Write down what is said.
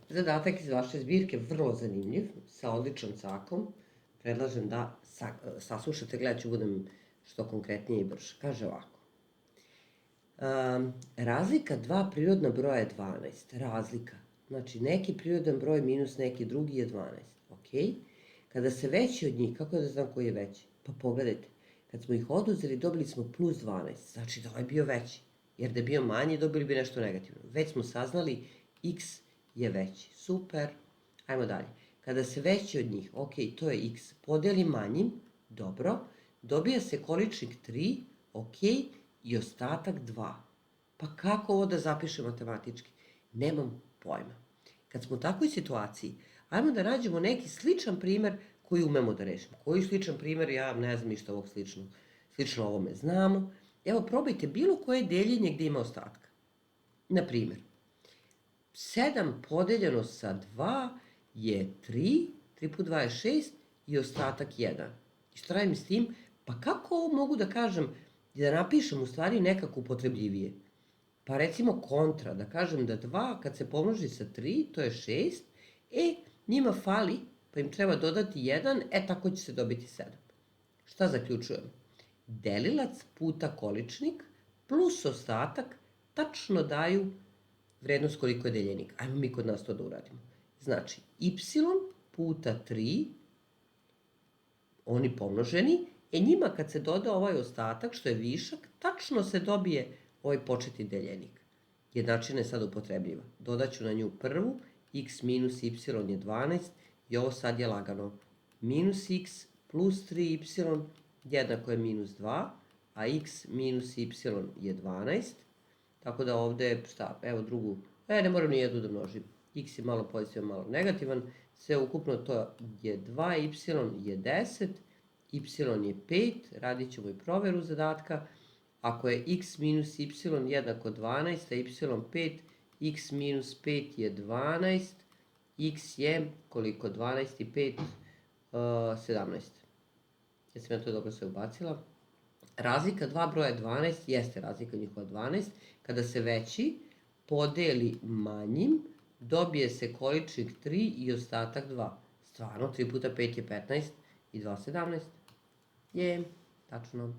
Zadatak iz vaše zbirke vrlo zanimljiv, sa odličnom cakom. Predlažem da saslušate, gledat ću budem što konkretnije i brže. Kaže ovako. Razlika dva prirodna broja je 12. Razlika. Znači, neki prirodan broj minus neki drugi je 12. Ok? Kada se veći od njih, kako da znam koji je veći? Pa pogledajte. Kad smo ih oduzeli, dobili smo plus 12. Znači da ovaj je bio veći. Jer da je bio manji, dobili bi nešto negativno. Već smo saznali x je veći. Super. Ajmo dalje. Kada se veći od njih, ok, to je x, podeli manjim, dobro, dobija se količnik 3, ok, i ostatak 2. Pa kako ovo da zapišem matematički? Nemam pojma. Kad smo u takvoj situaciji, ajmo da nađemo neki sličan primer koji umemo da rešimo. Koji sličan primer, ja ne znam ništa ovog slično ovome znamo. Evo, probajte bilo koje deljenje gde ima ostatka. Na primer, 7 podeljeno sa 2 je 3, 3 put 2 je 6 i ostatak 1. I što radim s tim? Pa kako ovo mogu da kažem i da napišem u stvari nekako upotrebljivije? Pa recimo kontra, da kažem da 2 kad se pomnoži sa 3, to je 6, njima fali, pa im treba dodati 1, tako će se dobiti 7. Šta zaključujem? Delilac puta količnik plus ostatak tačno daju vrednost koliko je deljenik. Ajmo mi kod nas to da uradimo. Znači, y puta 3, oni pomnoženi, njima kad se doda ovaj ostatak, što je višak, tačno se dobije ovaj početni deljenik. Jednačina je sad upotrebljiva. Dodaću na nju prvu, x minus y je 12, i ovo sad je lagano. Minus x plus 3y jednako je minus 2, a x minus y je 12, tako da ovde, evo drugu, ne moram ni jednu da množim. X je malo pozitivan, malo negativan, sve ukupno to je 2, y je 10, y je 5, radit ćemo i proveru zadatka. Ako je x minus y jednako 12, a y 5, x minus 5 je 12, x je, koliko, 12 i 5, 17. Jesam ja to dobro sve ubacila? Razlika dva broja je 12, jeste razlika njihova 12. Kada se veći podeli manjim, dobije se količnik 3 i ostatak 2. Stvarno, 3 puta 5 je 15 i 2 17. Je, tačno.